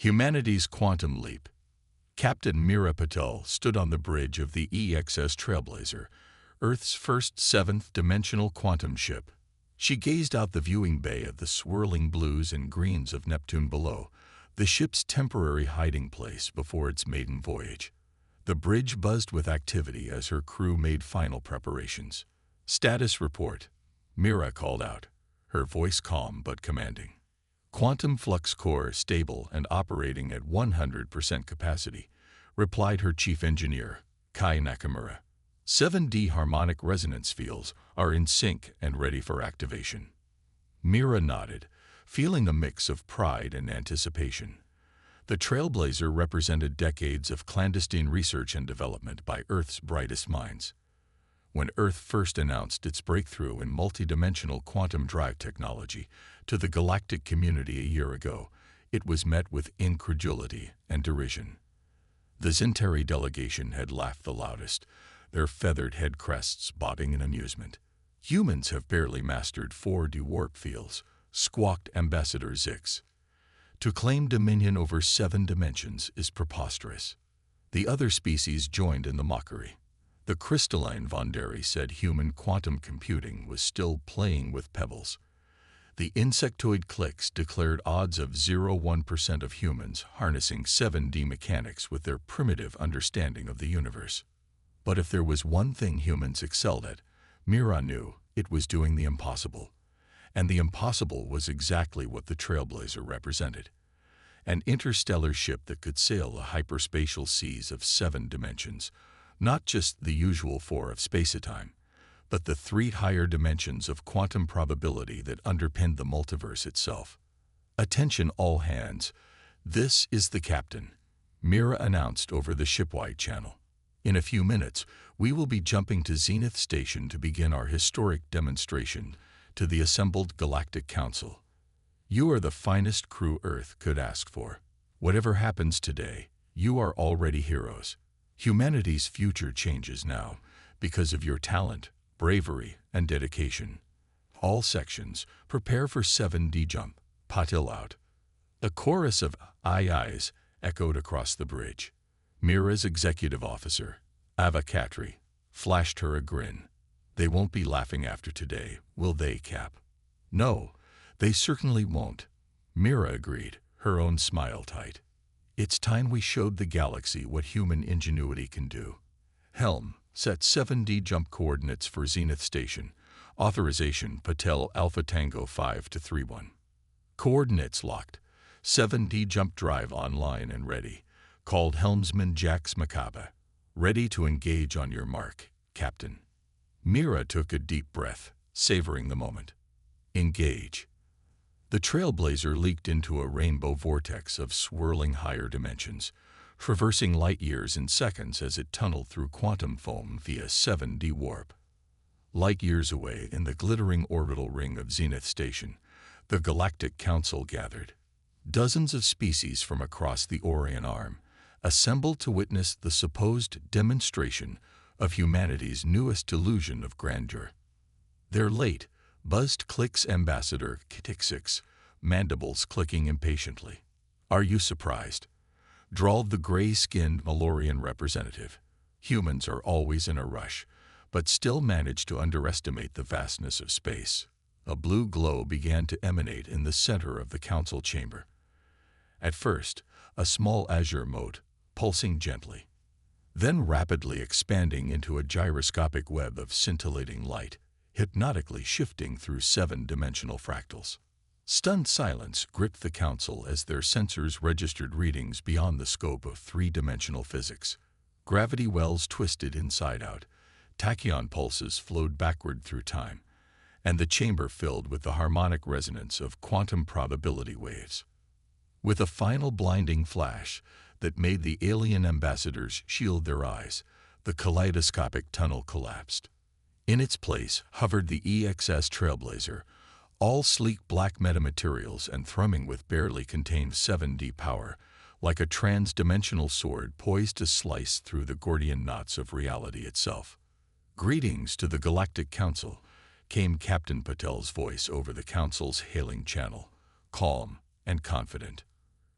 Humanity's Quantum Leap. Captain Mira Patel stood on the bridge of the EXS Trailblazer, Earth's first 7th-dimensional quantum ship. She gazed out the viewing bay at the swirling blues and greens of Neptune below, the ship's temporary hiding place before its maiden voyage. The bridge buzzed with activity as her crew made final preparations. "Status report," Mira called out, her voice calm but commanding. "Quantum flux core stable and operating at 100% capacity," replied her chief engineer, Kai Nakamura. 7D harmonic resonance fields are in sync and ready for activation. Mira nodded, feeling a mix of pride and anticipation. The Trailblazer represented decades of clandestine research and development by Earth's brightest minds. When Earth first announced its breakthrough in multidimensional quantum drive technology to the galactic community a year ago, it was met with incredulity and derision. The Zentari delegation had laughed the loudest, their feathered head crests bobbing in amusement. "Humans have barely mastered 4D warp fields," squawked Ambassador Zix. "To claim dominion over 7 dimensions is preposterous." The other species joined in the mockery. The crystalline Vonderi said human quantum computing was still playing with pebbles. The insectoid cliques declared odds of 0.1% of humans harnessing 7D mechanics with their primitive understanding of the universe. But if there was one thing humans excelled at, Mira knew it was doing the impossible. And the impossible was exactly what the Trailblazer represented. An interstellar ship that could sail the hyperspatial seas of 7 dimensions, not just the usual 4 of space-time, but the 3 higher dimensions of quantum probability that underpinned the multiverse itself. "Attention all hands, this is the captain," Mira announced over the shipwide channel. "In a few minutes, we will be jumping to Zenith Station to begin our historic demonstration to the assembled Galactic Council. You are the finest crew Earth could ask for. Whatever happens today, you are already heroes. Humanity's future changes now because of your talent, bravery, and dedication. All sections, prepare for 7D jump." Patil out. A chorus of "aye ayes" echoed across the bridge. Mira's executive officer, Ava Katri, flashed her a grin. "They won't be laughing after today, will they, Cap?" "No, they certainly won't," Mira agreed, her own smile tight. "It's time we showed the galaxy what human ingenuity can do. Helm, set 7D jump coordinates for Zenith Station. Authorization Patel Alpha Tango 5 to 31. Coordinates locked. 7D jump drive online and ready. Called helmsman Jax Macabre. Ready to engage on your mark, Captain." Mira took a deep breath, savoring the moment. Engage. The Trailblazer leaked into a rainbow vortex of swirling higher dimensions, traversing light years in seconds as it tunneled through quantum foam via 7D warp. Light years away in the glittering orbital ring of Zenith Station, the Galactic Council gathered. Dozens of species from across the Orion Arm assembled to witness the supposed demonstration of humanity's newest delusion of grandeur. Their late, buzzed Click's ambassador Kitixix, mandibles clicking impatiently. "Are you surprised?" drawled the gray-skinned Malorian representative. "Humans are always in a rush, but still manage to underestimate the vastness of space." A blue glow began to emanate in the center of the council chamber. At first, a small azure mote, pulsing gently, then rapidly expanding into a gyroscopic web of scintillating light, hypnotically shifting through 7-dimensional fractals. Stunned silence gripped the council as their sensors registered readings beyond the scope of 3-dimensional physics. Gravity wells twisted inside out, tachyon pulses flowed backward through time, and the chamber filled with the harmonic resonance of quantum probability waves. With a final blinding flash that made the alien ambassadors shield their eyes, the kaleidoscopic tunnel collapsed. In its place hovered the EXS Trailblazer, all sleek black metamaterials and thrumming with barely contained 7D power, like a trans-dimensional sword poised to slice through the Gordian knots of reality itself. "Greetings to the Galactic Council," came Captain Patel's voice over the council's hailing channel, calm and confident.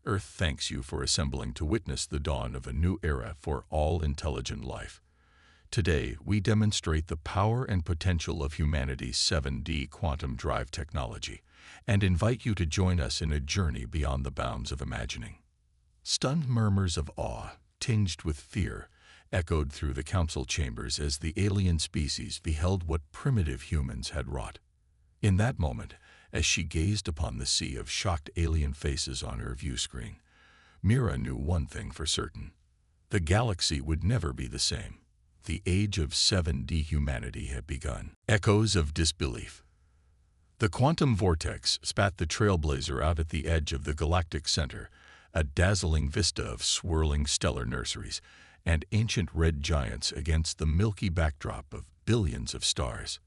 Earth thanks you for assembling to witness the dawn of a new era for all intelligent life. Today, we demonstrate the power and potential of humanity's 7D quantum drive technology and invite you to join us in a journey beyond the bounds of imagining. Stunned murmurs of awe, tinged with fear, echoed through the council chambers as the alien species beheld what primitive humans had wrought. In that moment, as she gazed upon the sea of shocked alien faces on her view screen, Mira knew one thing for certain. The galaxy would never be the same. The age of 7D humanity had begun. Echoes of disbelief. The quantum vortex spat the trailblazer out at the edge of the galactic center, a dazzling vista of swirling stellar nurseries and ancient red giants against the milky backdrop of billions of stars.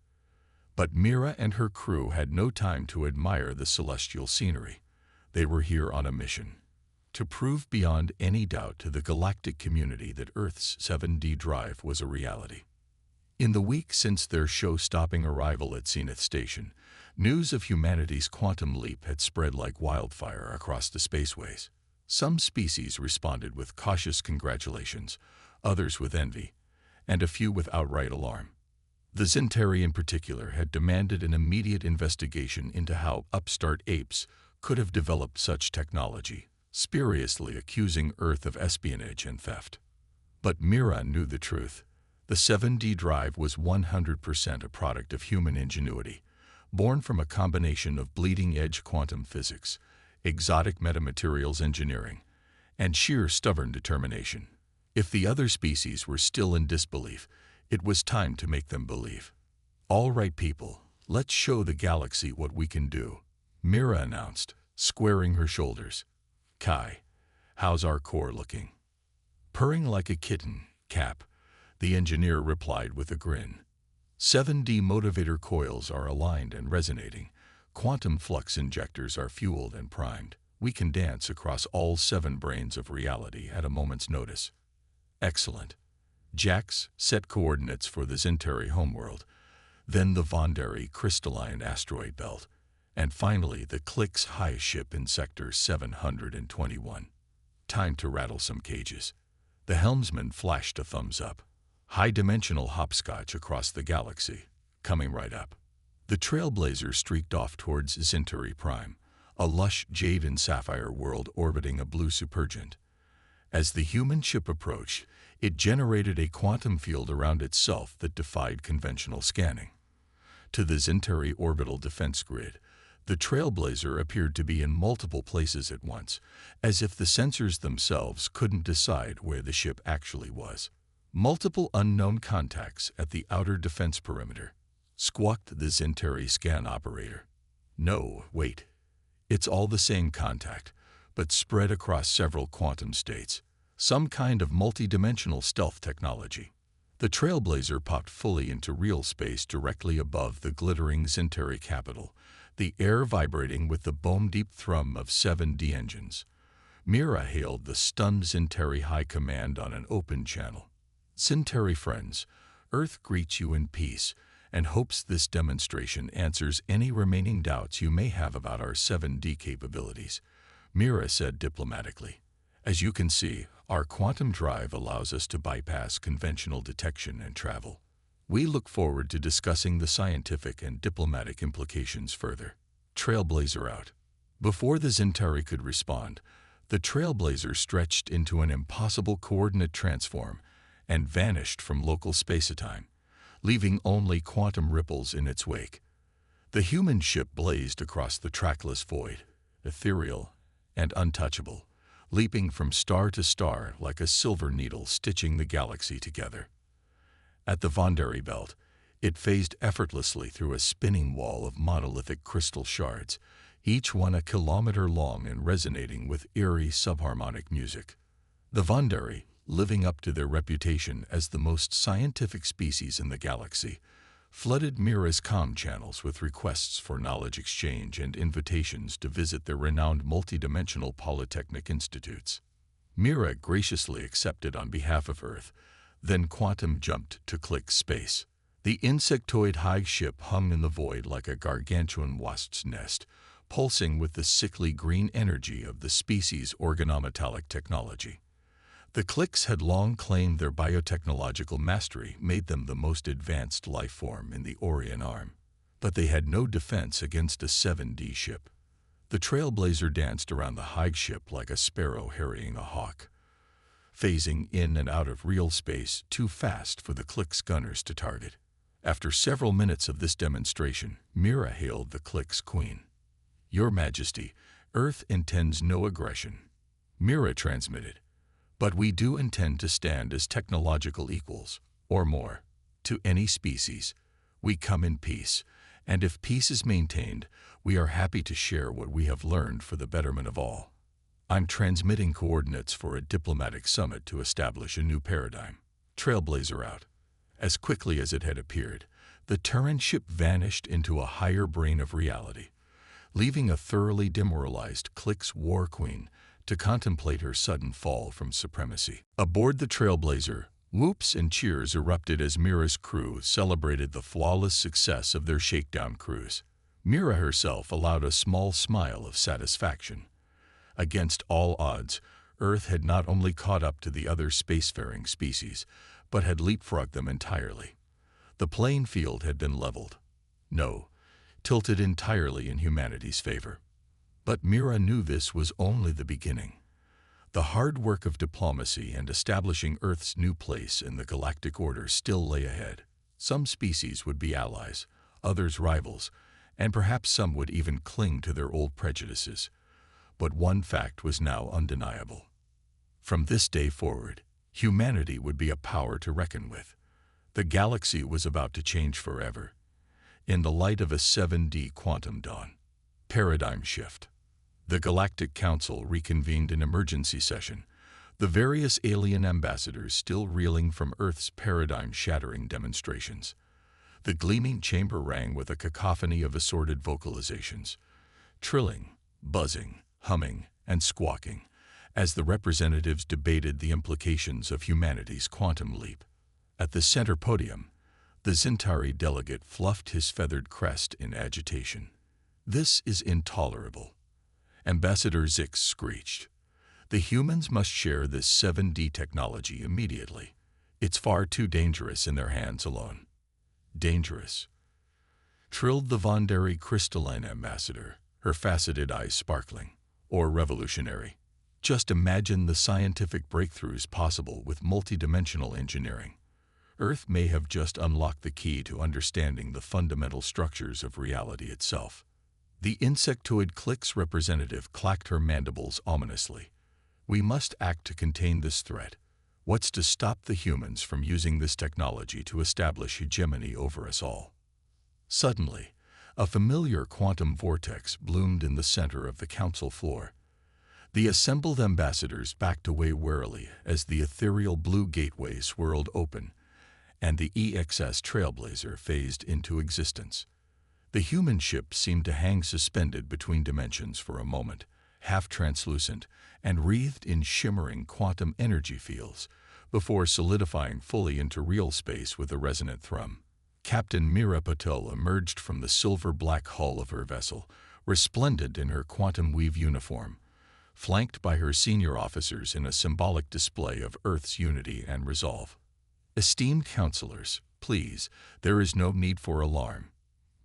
But Mira and her crew had no time to admire the celestial scenery. They were here on a mission to prove beyond any doubt to the galactic community that Earth's 7D drive was a reality. In the week since their show-stopping arrival at Zenith Station, news of humanity's quantum leap had spread like wildfire across the spaceways. Some species responded with cautious congratulations, others with envy, and a few with outright alarm. The Zentari in particular had demanded an immediate investigation into how upstart apes could have developed such technology, spuriously accusing Earth of espionage and theft. But Mira knew the truth. The 7D drive was 100% a product of human ingenuity, born from a combination of bleeding-edge quantum physics, exotic metamaterials engineering, and sheer stubborn determination. If the other species were still in disbelief, it was time to make them believe. "All right, people, let's show the galaxy what we can do," Mira announced, squaring her shoulders. "Kai, how's our core looking?" Purring like a kitten, Cap, the engineer replied with a grin. 7D motivator coils are aligned and resonating. Quantum flux injectors are fueled and primed. We can dance across all 7 branes of reality at a moment's notice. Excellent. Jax, set coordinates for the Zentari homeworld, then the Vondari crystalline asteroid belt, and finally the Click's high ship in sector 721. Time to rattle some cages. The helmsman flashed a thumbs up. High-dimensional hopscotch across the galaxy, coming right up. The trailblazer streaked off towards Zentari Prime, a lush jade and sapphire world orbiting a blue supergiant. As the human ship approached, it generated a quantum field around itself that defied conventional scanning. To the Zentari orbital defense grid, the trailblazer appeared to be in multiple places at once, as if the sensors themselves couldn't decide where the ship actually was. Multiple unknown contacts at the outer defense perimeter, squawked the Zentari scan operator. No, wait. It's all the same contact, but spread across several quantum states. Some kind of multi-dimensional stealth technology. The trailblazer popped fully into real space directly above the glittering Zentari capital, the air vibrating with the bone-deep thrum of 7D engines. Mira hailed the stunned Zentari High Command on an open channel. "Zentari friends, Earth greets you in peace and hopes this demonstration answers any remaining doubts you may have about our 7D capabilities," Mira said diplomatically. "As you can see, our quantum drive allows us to bypass conventional detection and travel. We look forward to discussing the scientific and diplomatic implications further." Trailblazer out. Before the Zentari could respond, the trailblazer stretched into an impossible coordinate transform and vanished from local spacetime, leaving only quantum ripples in its wake. The human ship blazed across the trackless void, ethereal and untouchable, leaping from star to star like a silver needle stitching the galaxy together. At the Vondari belt, it phased effortlessly through a spinning wall of monolithic crystal shards, each one a kilometer long and resonating with eerie subharmonic music. The Vondari, living up to their reputation as the most scientific species in the galaxy, flooded Mira's comm channels with requests for knowledge exchange and invitations to visit their renowned multidimensional polytechnic institutes. Mira graciously accepted on behalf of Earth, then quantum jumped to Click space. The insectoid high ship hung in the void like a gargantuan wasp's nest, pulsing with the sickly green energy of the species' organometallic technology. The Cliques had long claimed their biotechnological mastery made them the most advanced life form in the Orion Arm, but they had no defense against a 7D ship. The Trailblazer danced around the Hive ship like a sparrow harrying a hawk, phasing in and out of real space too fast for the Cliques gunners to target. After several minutes of this demonstration, Mira hailed the Cliques queen. "Your Majesty, Earth intends no aggression," Mira transmitted, "but we do intend to stand as technological equals, or more, to any species. We come in peace, and if peace is maintained, we are happy to share what we have learned for the betterment of all. I'm transmitting coordinates for a diplomatic summit to establish a new paradigm." Trailblazer out. As quickly as it had appeared, the Terran ship vanished into a higher brane of reality, leaving a thoroughly demoralized Cliques war queen to contemplate her sudden fall from supremacy. Aboard the Trailblazer, whoops and cheers erupted as Mira's crew celebrated the flawless success of their shakedown cruise. Mira herself allowed a small smile of satisfaction. Against all odds, Earth had not only caught up to the other spacefaring species, but had leapfrogged them entirely. The playing field had been leveled. No, tilted entirely in humanity's favor. But Mira knew this was only the beginning. The hard work of diplomacy and establishing Earth's new place in the galactic order still lay ahead. Some species would be allies, others rivals, and perhaps some would even cling to their old prejudices. But one fact was now undeniable. From this day forward, humanity would be a power to reckon with. The galaxy was about to change forever. In the light of a 7D quantum dawn. Paradigm shift. The Galactic Council reconvened in emergency session, the various alien ambassadors still reeling from Earth's paradigm-shattering demonstrations. The gleaming chamber rang with a cacophony of assorted vocalizations, trilling, buzzing, humming, and squawking, as the representatives debated the implications of humanity's quantum leap. At the center podium, the Zintari delegate fluffed his feathered crest in agitation. "This is intolerable," Ambassador Zix screeched. "The humans must share this 7D technology immediately. It's far too dangerous in their hands alone." "Dangerous?" trilled the Vondari crystalline ambassador, her faceted eyes sparkling. "Or revolutionary? Just imagine the scientific breakthroughs possible with multidimensional engineering. Earth may have just unlocked the key to understanding the fundamental structures of reality itself." The insectoid Cliques representative clacked her mandibles ominously. "We must act to contain this threat. What's to stop the humans from using this technology to establish hegemony over us all?" Suddenly, a familiar quantum vortex bloomed in the center of the council floor. The assembled ambassadors backed away warily as the ethereal blue gateway swirled open, and the EXS Trailblazer phased into existence. The human ship seemed to hang suspended between dimensions for a moment, half translucent and wreathed in shimmering quantum energy fields, before solidifying fully into real space with a resonant thrum. Captain Mira Patel emerged from the silver-black hull of her vessel, resplendent in her quantum weave uniform, flanked by her senior officers in a symbolic display of Earth's unity and resolve. "Esteemed counselors, please, there is no need for alarm,"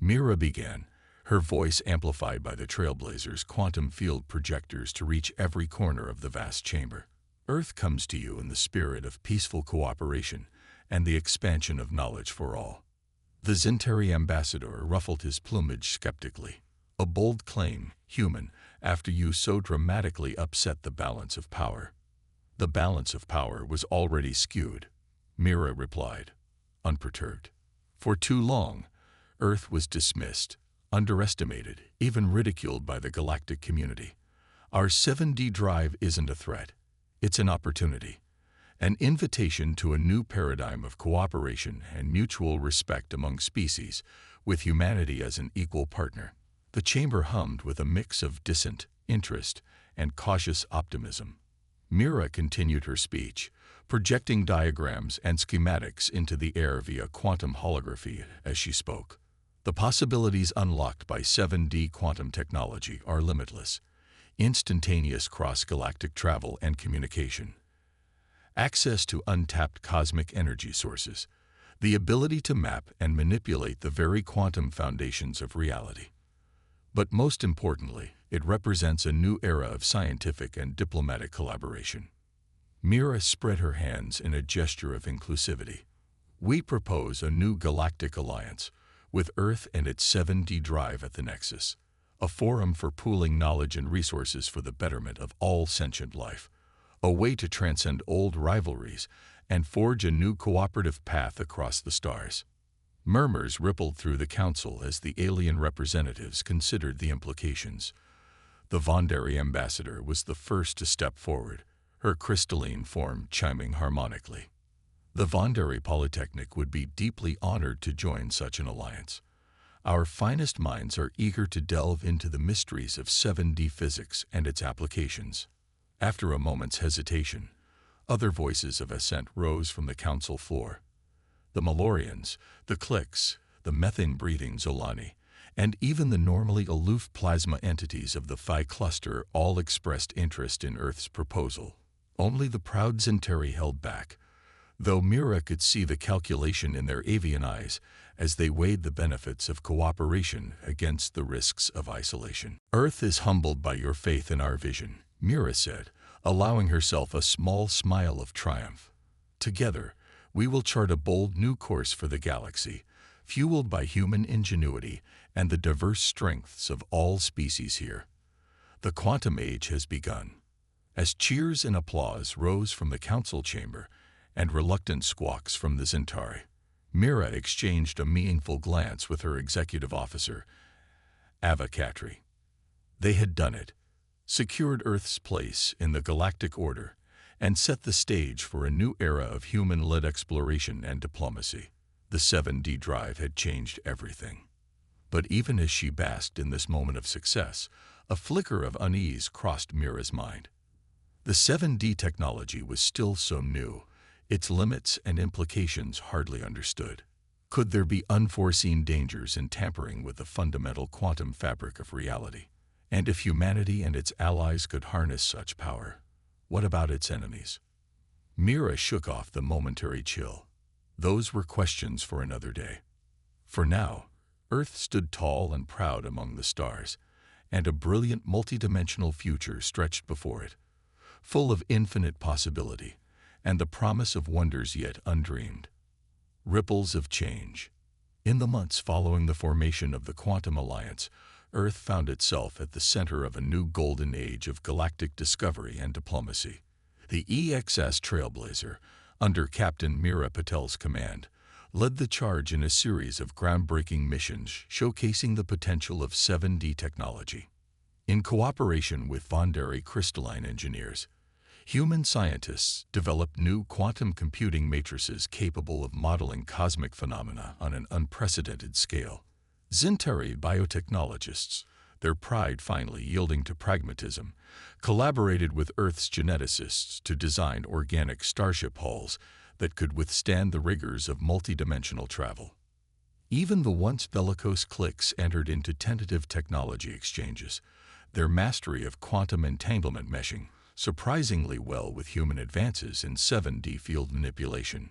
Mira began, her voice amplified by the Trailblazer's quantum field projectors to reach every corner of the vast chamber. "Earth comes to you in the spirit of peaceful cooperation and the expansion of knowledge for all." The Zintari ambassador ruffled his plumage skeptically. "A bold claim, human, after you so dramatically upset the balance of power." "The balance of power was already skewed," Mira replied, unperturbed. "For too long, Earth was dismissed, underestimated, even ridiculed by the galactic community. Our 7D drive isn't a threat. It's an opportunity, an invitation to a new paradigm of cooperation and mutual respect among species, with humanity as an equal partner." The chamber hummed with a mix of dissent, interest, and cautious optimism. Mira continued her speech, projecting diagrams and schematics into the air via quantum holography as she spoke. The possibilities unlocked by 7D quantum technology are limitless. Instantaneous cross-galactic travel and communication, access to untapped cosmic energy sources, the ability to map and manipulate the very quantum foundations of reality. But most importantly, it represents a new era of scientific and diplomatic collaboration. Mira spread her hands in a gesture of inclusivity. We propose a new galactic alliance, with Earth and its 7D drive at the nexus, a forum for pooling knowledge and resources for the betterment of all sentient life, a way to transcend old rivalries and forge a new cooperative path across the stars. Murmurs rippled through the council as the alien representatives considered the implications. The Vondari ambassador was the first to step forward, her crystalline form chiming harmonically. The Vondari Polytechnic would be deeply honored to join such an alliance. Our finest minds are eager to delve into the mysteries of 7D physics and its applications. After a moment's hesitation, other voices of assent rose from the council floor. The Malorians, the Cliques, the methane-breathing Zolani, and even the normally aloof plasma entities of the Phi cluster all expressed interest in Earth's proposal. Only the proud Zentari held back, though Mira could see the calculation in their avian eyes as they weighed the benefits of cooperation against the risks of isolation. Earth is humbled by your faith in our vision, Mira said, allowing herself a small smile of triumph. Together, we will chart a bold new course for the galaxy, fueled by human ingenuity and the diverse strengths of all species here. The quantum age has begun. As cheers and applause rose from the council chamber and reluctant squawks from the Zentari, Mira exchanged a meaningful glance with her executive officer, Ava Katri. They had done it, secured Earth's place in the galactic order, and set the stage for a new era of human-led exploration and diplomacy. The 7D drive had changed everything. But even as she basked in this moment of success, a flicker of unease crossed Mira's mind. The 7D technology was still so new, its limits and implications hardly understood. Could there be unforeseen dangers in tampering with the fundamental quantum fabric of reality? And if humanity and its allies could harness such power, what about its enemies? Mira shook off the momentary chill. Those were questions for another day. For now, Earth stood tall and proud among the stars, and a brilliant multidimensional future stretched before it, full of infinite possibility and the promise of wonders yet undreamed. Ripples of change. In the months following the formation of the Quantum Alliance, Earth found itself at the center of a new golden age of galactic discovery and diplomacy. The EXS Trailblazer, under Captain Mira Patel's command, led the charge in a series of groundbreaking missions showcasing the potential of 7D technology. In cooperation with Vondari crystalline engineers, human scientists developed new quantum computing matrices capable of modeling cosmic phenomena on an unprecedented scale. Zentari biotechnologists, their pride finally yielding to pragmatism, collaborated with Earth's geneticists to design organic starship hulls that could withstand the rigors of multidimensional travel. Even the once bellicose cliques entered into tentative technology exchanges, their mastery of quantum entanglement meshing surprisingly well with human advances in 7D field manipulation.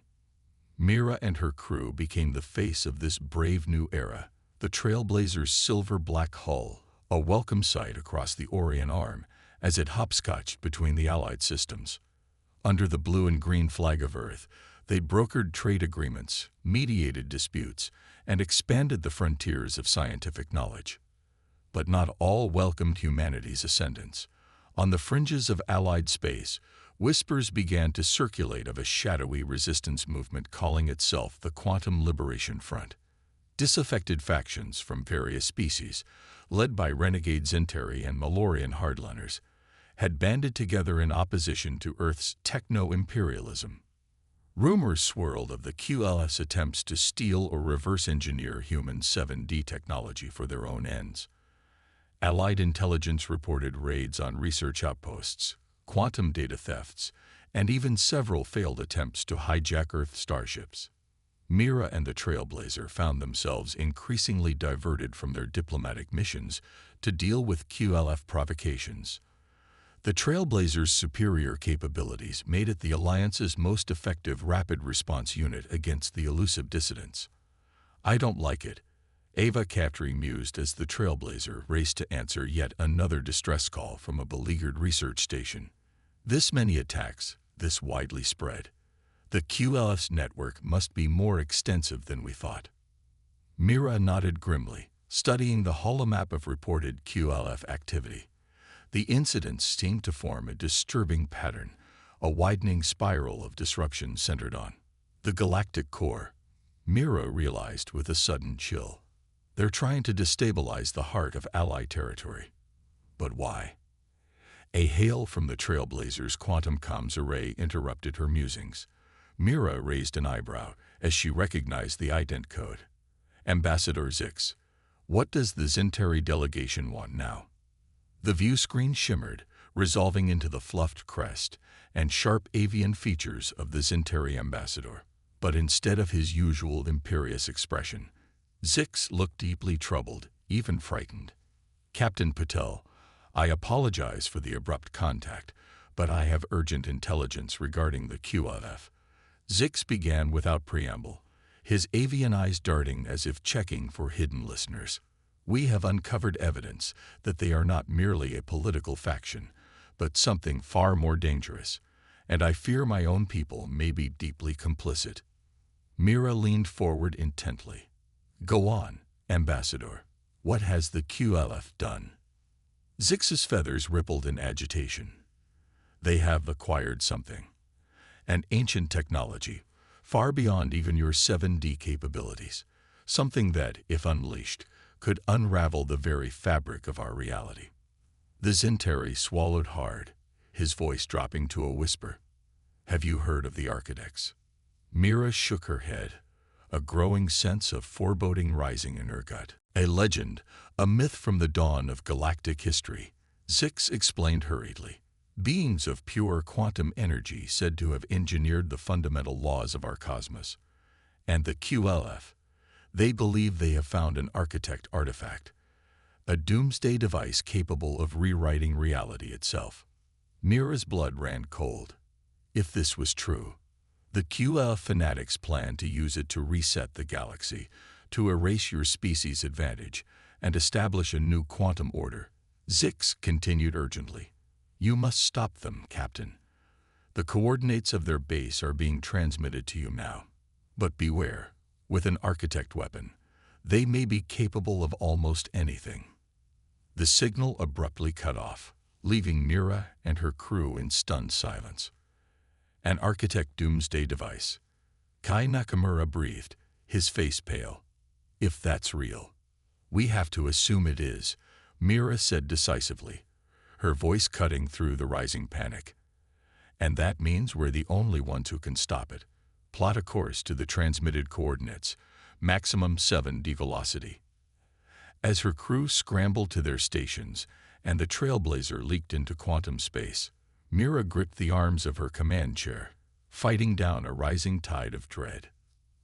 Mira and her crew became the face of this brave new era. The Trailblazer's silver-black hull, a welcome sight across the Orion Arm as it hopscotched between the Allied systems. Under the blue and green flag of Earth, they brokered trade agreements, mediated disputes, and expanded the frontiers of scientific knowledge. But not all welcomed humanity's ascendance. On the fringes of Allied space, whispers began to circulate of a shadowy resistance movement calling itself the Quantum Liberation Front. Disaffected factions from various species, led by renegade Zentari and Malorian hardliners, had banded together in opposition to Earth's techno-imperialism. Rumors swirled of the QLS attempts to steal or reverse-engineer human 7D technology for their own ends. Allied intelligence reported raids on research outposts, quantum data thefts, and even several failed attempts to hijack Earth starships. Mira and the Trailblazer found themselves increasingly diverted from their diplomatic missions to deal with QLF provocations. The Trailblazer's superior capabilities made it the Alliance's most effective rapid response unit against the elusive dissidents. "I don't like it," Ava Captry mused as the Trailblazer raced to answer yet another distress call from a beleaguered research station. "This many attacks, this widely spread. The QLF's network must be more extensive than we thought." Mira nodded grimly, studying the holomap of reported QLF activity. The incidents seemed to form a disturbing pattern, a widening spiral of disruption centered on the galactic core. Mira realized with a sudden chill. They're trying to destabilize the heart of Ally territory. But why? A hail from the Trailblazer's quantum comms array interrupted her musings. Mira raised an eyebrow as she recognized the ident code. "Ambassador Zix, what does the Zentari delegation want now?" The view screen shimmered, resolving into the fluffed crest and sharp avian features of the Zentari ambassador. But instead of his usual imperious expression, Zix looked deeply troubled, even frightened. "Captain Patel, I apologize for the abrupt contact, but I have urgent intelligence regarding the QLF." Zix began without preamble, his avian eyes darting as if checking for hidden listeners. "We have uncovered evidence that they are not merely a political faction, but something far more dangerous, and I fear my own people may be deeply complicit." Mira leaned forward intently. "Go on, Ambassador. What has the QLF done?" Zix's feathers rippled in agitation. "They have acquired something. An ancient technology, far beyond even your 7D capabilities. Something that, if unleashed, could unravel the very fabric of our reality." The Zentari swallowed hard, his voice dropping to a whisper. "Have you heard of the Architects?" Mira shook her head, a growing sense of foreboding rising in her gut. "A legend, a myth from the dawn of galactic history," Zix explained hurriedly. "Beings of pure quantum energy said to have engineered the fundamental laws of our cosmos. And the QLF, they believe they have found an architect artifact, a doomsday device capable of rewriting reality itself." Mira's blood ran cold. If this was true, the QLF fanatics plan to use it to reset the galaxy, to erase your species' advantage, and establish a new quantum order. Zix continued urgently. "You must stop them, Captain. The coordinates of their base are being transmitted to you now. But beware. With an architect weapon, they may be capable of almost anything." The signal abruptly cut off, leaving Mira and her crew in stunned silence. "An architect doomsday device." Kai Nakamura breathed, his face pale. "If that's real, we have to assume it is," Mira said decisively, her voice cutting through the rising panic. "And that means we're the only ones who can stop it. Plot a course to the transmitted coordinates, maximum 7D velocity." As her crew scrambled to their stations and the Trailblazer leaked into quantum space, Mira gripped the arms of her command chair, fighting down a rising tide of dread.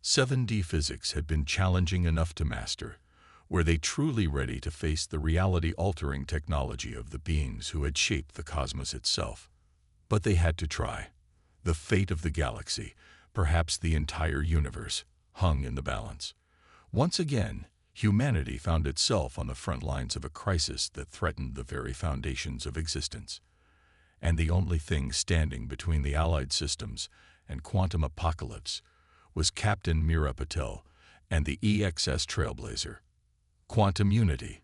7D physics had been challenging enough to master. Were they truly ready to face the reality-altering technology of the beings who had shaped the cosmos itself? But they had to try. The fate of the galaxy, perhaps the entire universe, hung in the balance. Once again, humanity found itself on the front lines of a crisis that threatened the very foundations of existence. And the only thing standing between the Allied systems and quantum apocalypse was Captain Mira Patel and the EXS Trailblazer. Quantum Unity.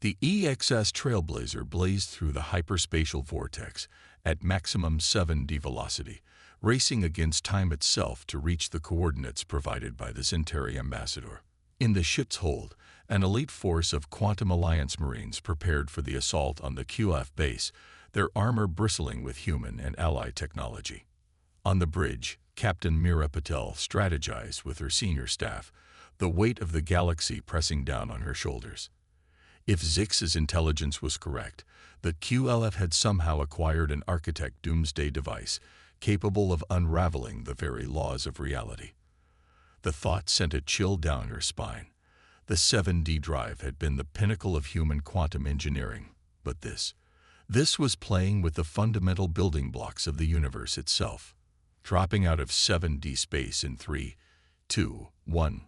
The EXS Trailblazer blazed through the hyperspatial vortex at maximum 7D velocity, racing against time itself to reach the coordinates provided by the Zentari ambassador. In the ship's hold, an elite force of Quantum Alliance Marines prepared for the assault on the QF base, their armor bristling with human and allied technology. On the bridge, Captain Mira Patel strategized with her senior staff, the weight of the galaxy pressing down on her shoulders. If Zix's intelligence was correct, the QLF had somehow acquired an architect doomsday device capable of unraveling the very laws of reality. The thought sent a chill down her spine. The 7D drive had been the pinnacle of human quantum engineering, but this was playing with the fundamental building blocks of the universe itself. Dropping out of 7D space in 3, 2, 1,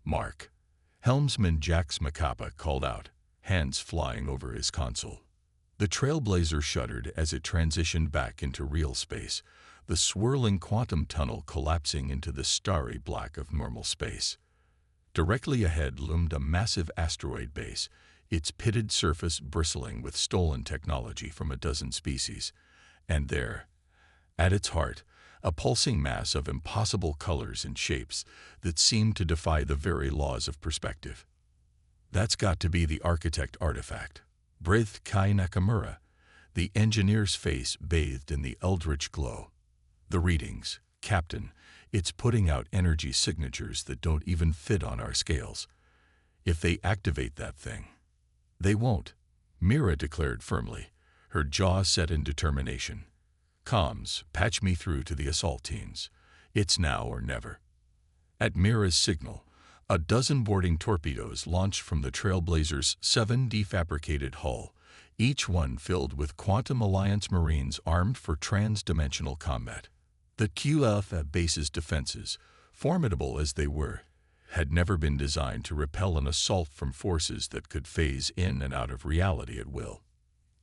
mark. Helmsman Jax Macapa called out, hands flying over his console. The Trailblazer shuddered as it transitioned back into real space, the swirling quantum tunnel collapsing into the starry black of normal space. Directly ahead loomed a massive asteroid base, its pitted surface bristling with stolen technology from a dozen species. And there, at its heart, a pulsing mass of impossible colors and shapes that seemed to defy the very laws of perspective. That's got to be the architect artifact, breathed Kai Nakamura, the engineer's face bathed in the eldritch glow. The readings, Captain, it's putting out energy signatures that don't even fit on our scales. If they activate that thing. They won't, Mira declared firmly, her jaw set in determination. Comms, patch me through to the assault teams. It's now or never. At Mira's signal, a dozen boarding torpedoes launched from the Trailblazer's 7D fabricated hull, each one filled with Quantum Alliance Marines armed for trans-dimensional combat. The QLF base's defenses, formidable as they were, had never been designed to repel an assault from forces that could phase in and out of reality at will.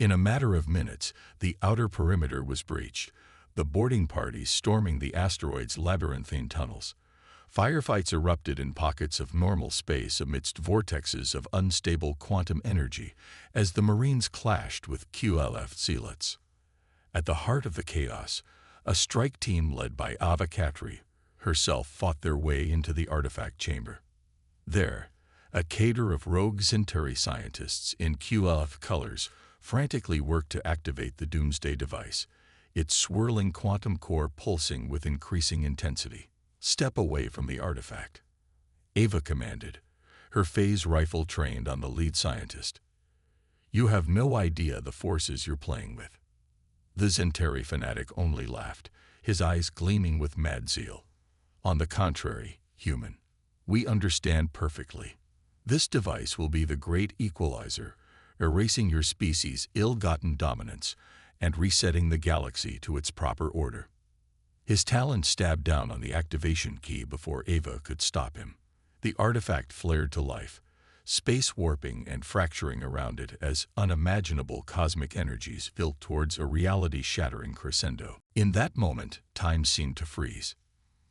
In a matter of minutes, the outer perimeter was breached, the boarding parties storming the asteroid's labyrinthine tunnels. Firefights erupted in pockets of normal space amidst vortexes of unstable quantum energy as the Marines clashed with QLF zealots. At the heart of the chaos, a strike team led by Ava Katri herself fought their way into the artifact chamber. There, a cadre of rogue Centauri scientists in QLF colors frantically worked to activate the Doomsday device, its swirling quantum core pulsing with increasing intensity. Step away from the artifact, Ava commanded, her phase rifle trained on the lead scientist. You have no idea the forces you're playing with. The Centauri fanatic only laughed, his eyes gleaming with mad zeal. On the contrary, human, we understand perfectly. This device will be the great equalizer, erasing your species' ill-gotten dominance and resetting the galaxy to its proper order. His talon stabbed down on the activation key before Ava could stop him. The artifact flared to life, space warping and fracturing around it as unimaginable cosmic energies built towards a reality-shattering crescendo. In that moment, time seemed to freeze.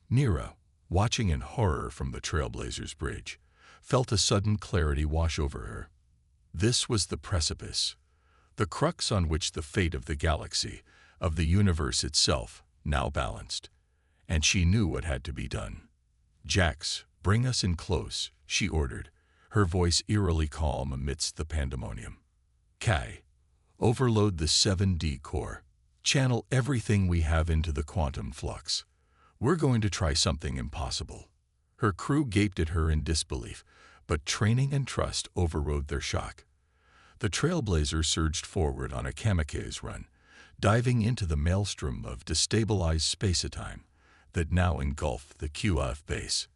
Mira, watching in horror from the Trailblazer's bridge, felt a sudden clarity wash over her. This was the precipice, the crux on which the fate of the galaxy, of the universe itself, now balanced. And she knew what had to be done. Jax, bring us in close, she ordered, her voice eerily calm amidst the pandemonium. Kai, overload the 7D core. Channel everything we have into the quantum flux. We're going to try something impossible. Her crew gaped at her in disbelief, but training and trust overrode their shock. The Trailblazer surged forward on a kamikaze run, diving into the maelstrom of destabilized space-time that now engulfed the QF base.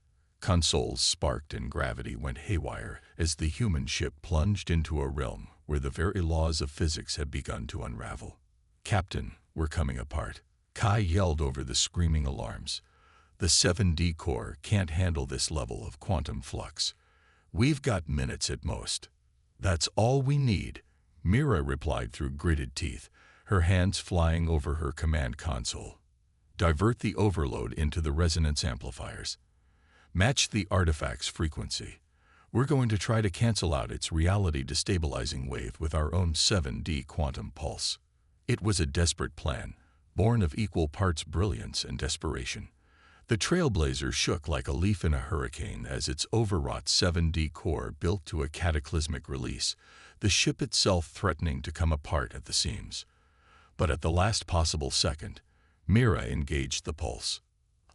Consoles sparked and gravity went haywire as the human ship plunged into a realm where the very laws of physics had begun to unravel. Captain, we're coming apart. Kai yelled over the screaming alarms. The 7D core can't handle this level of quantum flux. We've got minutes at most. That's all we need, Mira replied through gritted teeth, her hands flying over her command console. Divert the overload into the resonance amplifiers. Match the artifact's frequency. We're going to try to cancel out its reality-destabilizing wave with our own 7D quantum pulse. It was a desperate plan, born of equal parts brilliance and desperation. The Trailblazer shook like a leaf in a hurricane as its overwrought 7D core built to a cataclysmic release, the ship itself threatening to come apart at the seams. But at the last possible second, Mira engaged the pulse.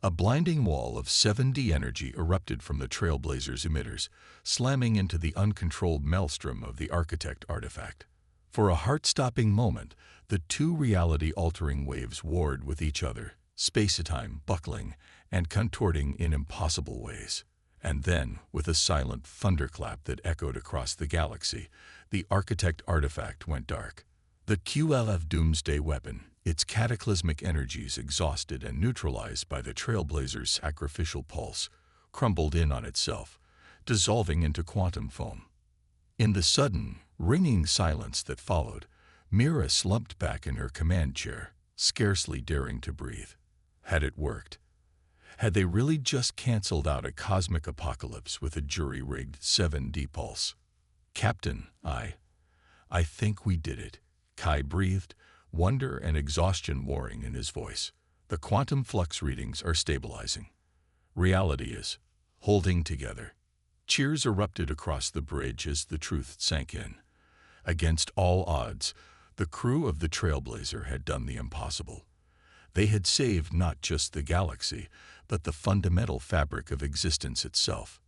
A blinding wall of 7D energy erupted from the Trailblazer's emitters, slamming into the uncontrolled maelstrom of the architect artifact. For a heart-stopping moment, the two reality-altering waves warred with each other, space-time buckling and contorting in impossible ways. And then, with a silent thunderclap that echoed across the galaxy, the architect artifact went dark. The QLF Doomsday Weapon, its cataclysmic energies exhausted and neutralized by the Trailblazer's sacrificial pulse, crumbled in on itself, dissolving into quantum foam. In the sudden, ringing silence that followed, Mira slumped back in her command chair, scarcely daring to breathe. Had it worked? Had they really just canceled out a cosmic apocalypse with a jury-rigged 7D pulse? Captain, I think we did it, Kai breathed, wonder and exhaustion warring in his voice. The quantum flux readings are stabilizing. Reality is holding together. Cheers erupted across the bridge as the truth sank in. Against all odds, the crew of the Trailblazer had done the impossible. They had saved not just the galaxy, but the fundamental fabric of existence itself.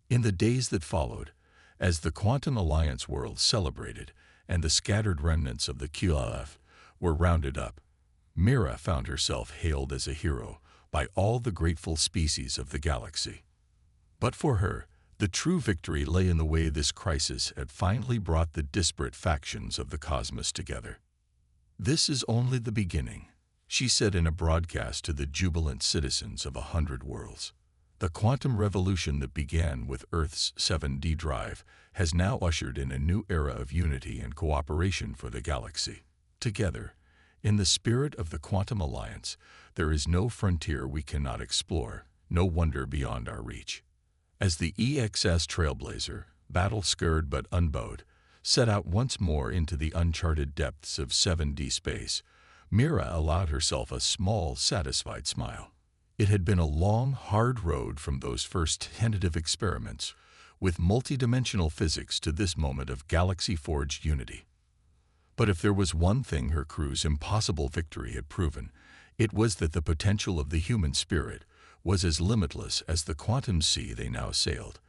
In the days that followed, as the Quantum Alliance world celebrated and the scattered remnants of the QLF were rounded up, Mira found herself hailed as a hero by all the grateful species of the galaxy. But for her, the true victory lay in the way this crisis had finally brought the disparate factions of the cosmos together. "This is only the beginning," she said in a broadcast to the jubilant citizens of 100 worlds. "The quantum revolution that began with Earth's 7D drive has now ushered in a new era of unity and cooperation for the galaxy. Together, in the spirit of the Quantum Alliance, there is no frontier we cannot explore, no wonder beyond our reach." As the EXS Trailblazer, battle-scarred but unbowed, set out once more into the uncharted depths of 7D space, Mira allowed herself a small, satisfied smile. It had been a long, hard road from those first tentative experiments with multidimensional physics to this moment of galaxy-forged unity. But if there was one thing her crew's impossible victory had proven, it was that the potential of the human spirit was as limitless as the quantum sea they now sailed.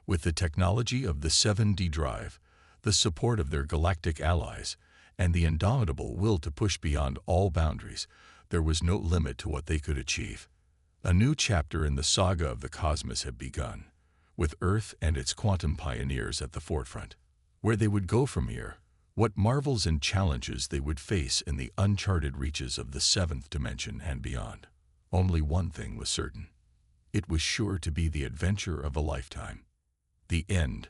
With the technology of the 7D drive, the support of their galactic allies, and the indomitable will to push beyond all boundaries, there was no limit to what they could achieve. A new chapter in the saga of the cosmos had begun, with Earth and its quantum pioneers at the forefront. Where they would go from here, what marvels and challenges they would face in the uncharted reaches of the 7th dimension and beyond. Only one thing was certain. It was sure to be the adventure of a lifetime. The end.